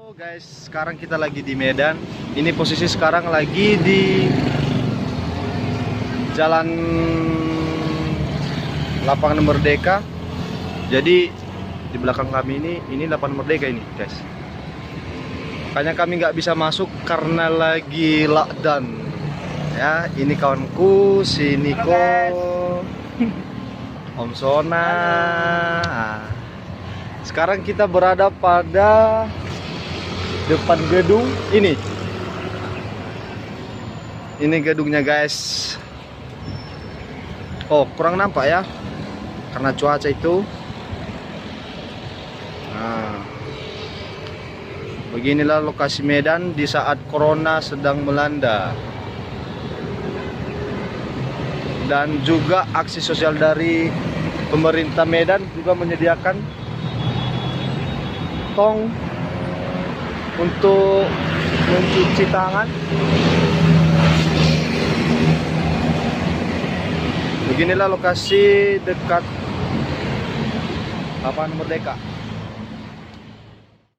Halo guys, sekarang kita lagi di Medan. Ini posisi sekarang lagi di Jalan Lapangan Merdeka. Jadi di belakang kami ini Lapangan Merdeka ini guys. Makanya kami nggak bisa masuk karena lagi lockdown. Ya, ini kawanku, si Niko, Om Sona. Nah, sekarang kita berada pada depan gedung ini. Ini gedungnya guys. Oh, kurang nampak ya karena cuaca itu. Nah, beginilah lokasi Medan di saat corona sedang melanda. Dan juga aksi sosial dari pemerintah Medan juga menyediakan tong untuk mencuci tangan. Beginilah lokasi dekat Lapangan Merdeka.